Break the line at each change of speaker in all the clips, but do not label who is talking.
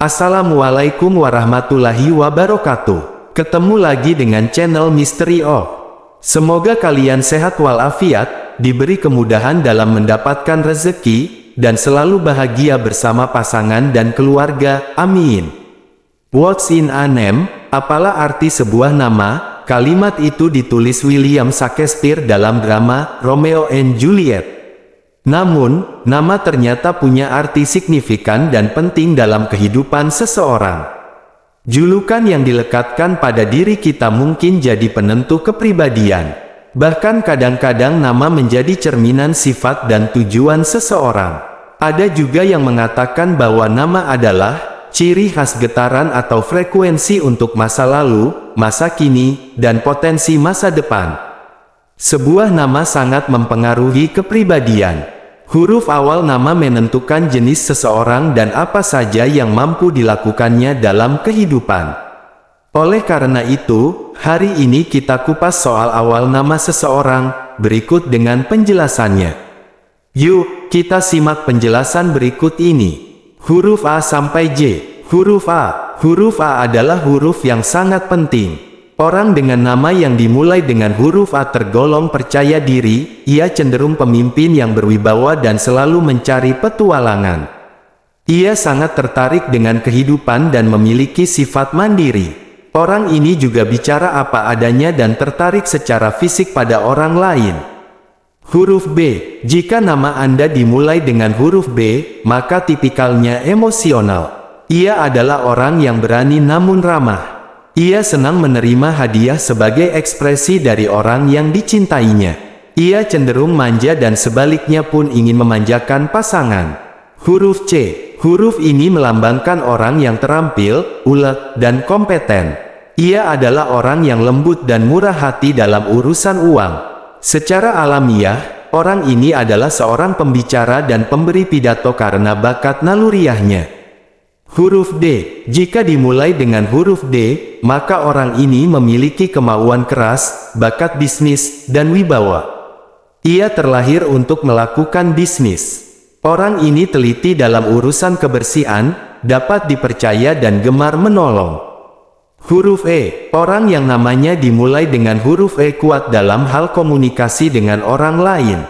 Assalamualaikum warahmatullahi wabarakatuh. Ketemu lagi dengan channel Misteri O. Semoga kalian sehat walafiat, diberi kemudahan dalam mendapatkan rezeki, dan selalu bahagia bersama pasangan dan keluarga, amin. What's in a name? Apalah arti sebuah nama? Kalimat itu ditulis William Shakespeare dalam drama Romeo and Juliet. Namun, nama ternyata punya arti signifikan dan penting dalam kehidupan seseorang. Julukan yang dilekatkan pada diri kita mungkin jadi penentu kepribadian. Bahkan kadang-kadang nama menjadi cerminan sifat dan tujuan seseorang. Ada juga yang mengatakan bahwa nama adalah ciri khas getaran atau frekuensi untuk masa lalu, masa kini, dan potensi masa depan. Sebuah nama sangat mempengaruhi kepribadian. Huruf awal nama menentukan jenis seseorang dan apa saja yang mampu dilakukannya dalam kehidupan. Oleh karena itu, hari ini kita kupas soal awal nama seseorang, berikut dengan penjelasannya. Yuk, kita simak penjelasan berikut ini. Huruf A sampai J. Huruf A. Huruf A adalah huruf yang sangat penting. Orang dengan nama yang dimulai dengan huruf A tergolong percaya diri, ia cenderung pemimpin yang berwibawa dan selalu mencari petualangan. Ia sangat tertarik dengan kehidupan dan memiliki sifat mandiri. Orang ini juga bicara apa adanya dan tertarik secara fisik pada orang lain. Huruf B. Jika nama Anda dimulai dengan huruf B, maka tipikalnya emosional. Ia adalah orang yang berani namun ramah. Ia senang menerima hadiah sebagai ekspresi dari orang yang dicintainya. Ia cenderung manja dan sebaliknya pun ingin memanjakan pasangan. Huruf C. Huruf ini melambangkan orang yang terampil, ulet, dan kompeten. Ia adalah orang yang lembut dan murah hati dalam urusan uang. Secara alamiah, orang ini adalah seorang pembicara dan pemberi pidato karena bakat naluriahnya. Huruf D. Jika dimulai dengan huruf D, maka orang ini memiliki kemauan keras, bakat bisnis, dan wibawa. Ia terlahir untuk melakukan bisnis. Orang ini teliti dalam urusan kebersihan, dapat dipercaya dan gemar menolong. Huruf E. Orang yang namanya dimulai dengan huruf E kuat dalam hal komunikasi dengan orang lain.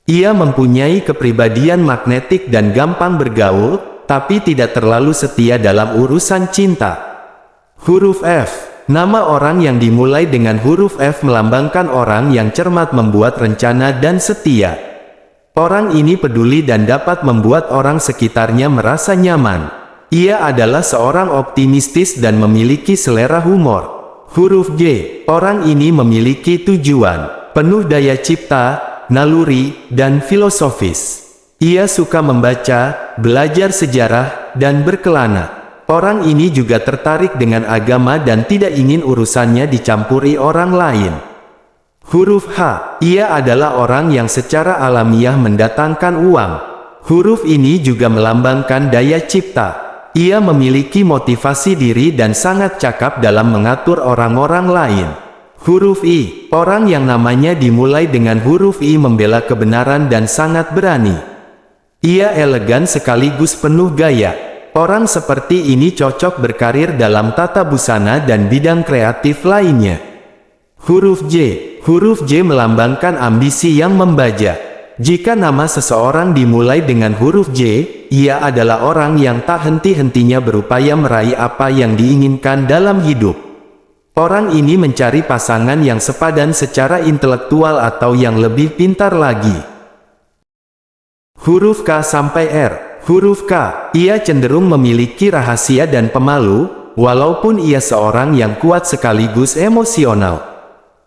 Ia mempunyai kepribadian magnetik dan gampang bergaul, tapi tidak terlalu setia dalam urusan cinta. Huruf F. Nama orang yang dimulai dengan huruf F melambangkan orang yang cermat membuat rencana dan setia. Orang ini peduli dan dapat membuat orang sekitarnya merasa nyaman. Ia adalah seorang optimistis dan memiliki selera humor. Huruf G. Orang ini memiliki tujuan, penuh daya cipta, naluri, dan filosofis. Ia suka membaca, belajar sejarah, dan berkelana. Orang ini juga tertarik dengan agama dan tidak ingin urusannya dicampuri orang lain. Huruf H. Ia adalah orang yang secara alamiah mendatangkan uang. Huruf ini juga melambangkan daya cipta. Ia memiliki motivasi diri dan sangat cakap dalam mengatur orang-orang lain. Huruf I. Orang yang namanya dimulai dengan huruf I membela kebenaran dan sangat berani. Ia elegan sekaligus penuh gaya. Orang seperti ini cocok berkarir dalam tata busana dan bidang kreatif lainnya. Huruf J. Huruf J melambangkan ambisi yang membajak. Jika nama seseorang dimulai dengan huruf J, ia adalah orang yang tak henti-hentinya berupaya meraih apa yang diinginkan dalam hidup. Orang ini mencari pasangan yang sepadan secara intelektual atau yang lebih pintar lagi. Huruf K sampai R. Huruf K. Ia cenderung memiliki rahasia dan pemalu, walaupun ia seorang yang kuat sekaligus emosional.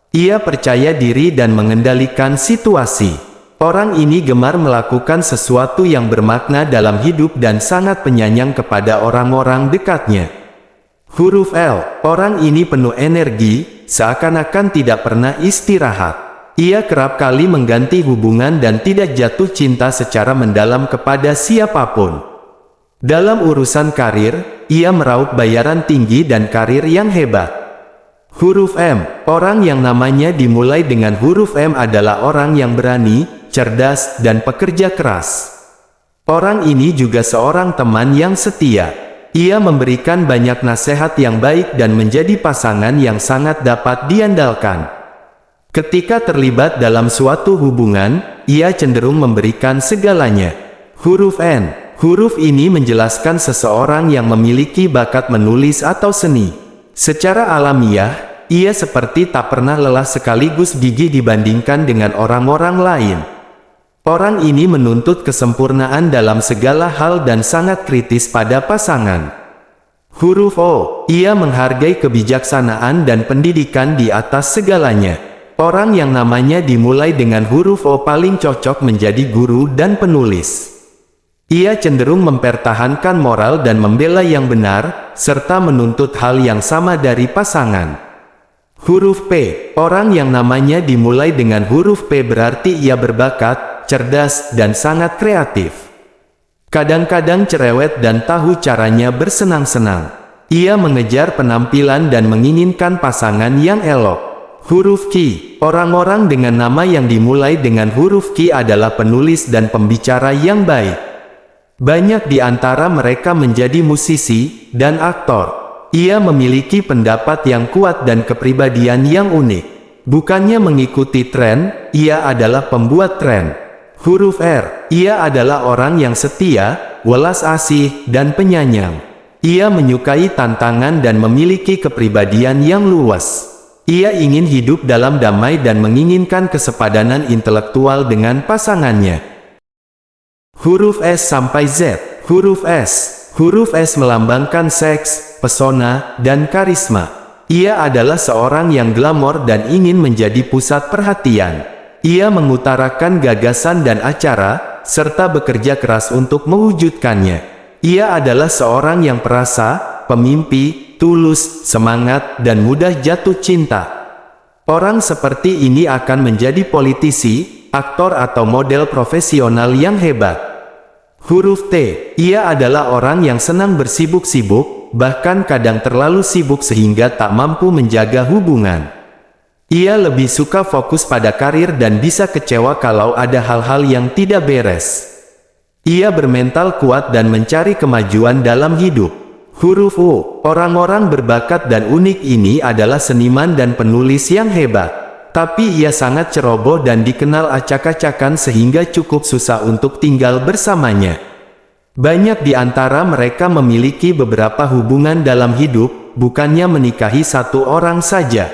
Ia percaya diri dan mengendalikan situasi. Orang ini gemar melakukan sesuatu yang bermakna dalam hidup dan sangat penyayang kepada orang-orang dekatnya. Huruf L. Orang ini penuh energi, seakan-akan tidak pernah istirahat. Ia kerap kali mengganti hubungan dan tidak jatuh cinta secara mendalam kepada siapapun. Dalam urusan karir, ia meraup bayaran tinggi dan karir yang hebat. Huruf M. Orang yang namanya dimulai dengan huruf M adalah orang yang berani, cerdas, dan pekerja keras. Orang ini juga seorang teman yang setia. Ia memberikan banyak nasihat yang baik dan menjadi pasangan yang sangat dapat diandalkan. Ketika terlibat dalam suatu hubungan, ia cenderung memberikan segalanya. Huruf N. Huruf ini menjelaskan seseorang yang memiliki bakat menulis atau seni. Secara alamiah, ia seperti tak pernah lelah sekaligus gigih dibandingkan dengan orang-orang lain. Orang ini menuntut kesempurnaan dalam segala hal dan sangat kritis pada pasangan. Huruf O. Ia menghargai kebijaksanaan dan pendidikan di atas segalanya. Orang yang namanya dimulai dengan huruf O paling cocok menjadi guru dan penulis. Ia cenderung mempertahankan moral dan membela yang benar, serta menuntut hal yang sama dari pasangan. Huruf P. Orang yang namanya dimulai dengan huruf P berarti ia berbakat, cerdas, dan sangat kreatif. Kadang-kadang cerewet dan tahu caranya bersenang-senang. Ia mengejar penampilan dan menginginkan pasangan yang elok. Huruf Q. Orang-orang dengan nama yang dimulai dengan huruf Q adalah penulis dan pembicara yang baik. Banyak di antara mereka menjadi musisi dan aktor. Ia memiliki pendapat yang kuat dan kepribadian yang unik. Bukannya mengikuti tren, ia adalah pembuat tren. Huruf R. Ia adalah orang yang setia, welas asih, dan penyayang. Ia menyukai tantangan dan memiliki kepribadian yang luas. Ia ingin hidup dalam damai dan menginginkan kesepadanan intelektual dengan pasangannya. Huruf S sampai Z. Huruf S. Huruf S melambangkan seks, pesona, dan karisma. Ia adalah seorang yang glamor dan ingin menjadi pusat perhatian. Ia mengutarakan gagasan dan acara, serta bekerja keras untuk mewujudkannya. Ia adalah seorang yang perasa, pemimpi, tulus, semangat, dan mudah jatuh cinta. Orang seperti ini akan menjadi politisi, aktor atau model profesional yang hebat. Huruf T. Ia adalah orang yang senang bersibuk-sibuk, bahkan kadang terlalu sibuk sehingga tak mampu menjaga hubungan. Ia lebih suka fokus pada karir dan bisa kecewa kalau ada hal-hal yang tidak beres. Ia bermental kuat dan mencari kemajuan dalam hidup. Huruf U. Orang-orang berbakat dan unik ini adalah seniman dan penulis yang hebat. Tapi ia sangat ceroboh dan dikenal acak-acakan sehingga cukup susah untuk tinggal bersamanya. Banyak di antara mereka memiliki beberapa hubungan dalam hidup, bukannya menikahi satu orang saja.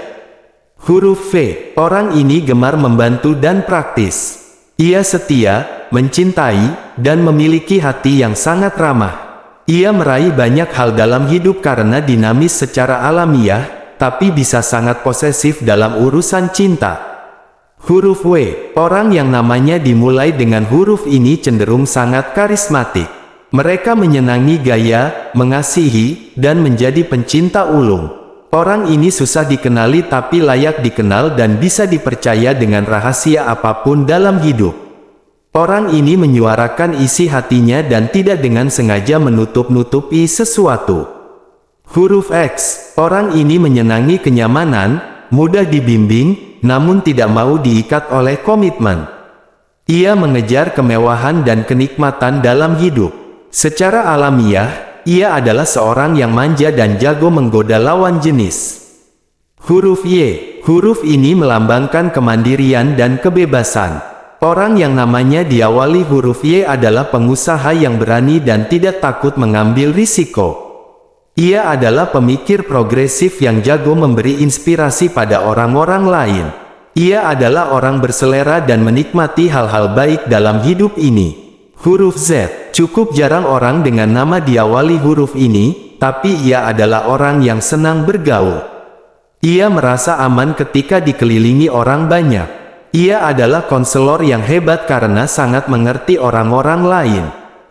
Huruf V. Orang ini gemar membantu dan praktis. Ia setia, mencintai, dan memiliki hati yang sangat ramah. Ia meraih banyak hal dalam hidup karena dinamis secara alamiah, tapi bisa sangat posesif dalam urusan cinta. Huruf W. Orang yang namanya dimulai dengan huruf ini cenderung sangat karismatik. Mereka menyenangi gaya, mengasihi, dan menjadi pencinta ulung. Orang ini susah dikenali tapi layak dikenal dan bisa dipercaya dengan rahasia apapun dalam hidup. Orang ini menyuarakan isi hatinya dan tidak dengan sengaja menutup-nutupi sesuatu. Huruf X. Orang ini menyenangi kenyamanan, mudah dibimbing, namun tidak mau diikat oleh komitmen. Ia mengejar kemewahan dan kenikmatan dalam hidup. Secara alamiah, ia adalah seorang yang manja dan jago menggoda lawan jenis. Huruf Y. Huruf ini melambangkan kemandirian dan kebebasan. Orang yang namanya diawali huruf Y adalah pengusaha yang berani dan tidak takut mengambil risiko. Ia adalah pemikir progresif yang jago memberi inspirasi pada orang-orang lain. Ia adalah orang berselera dan menikmati hal-hal baik dalam hidup ini. Huruf Z. Cukup jarang orang dengan nama diawali huruf ini, tapi ia adalah orang yang senang bergaul. Ia merasa aman ketika dikelilingi orang banyak. Ia adalah konselor yang hebat karena sangat mengerti orang-orang lain.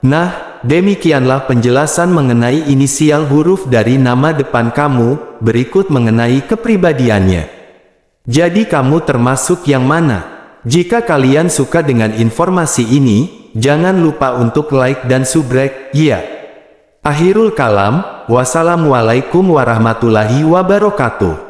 Nah, demikianlah penjelasan mengenai inisial huruf dari nama depan kamu, berikut mengenai kepribadiannya. Jadi kamu termasuk yang mana? Jika kalian suka dengan informasi ini, jangan lupa untuk like dan subscribe, ya. Akhirul kalam, wassalamualaikum warahmatullahi wabarakatuh.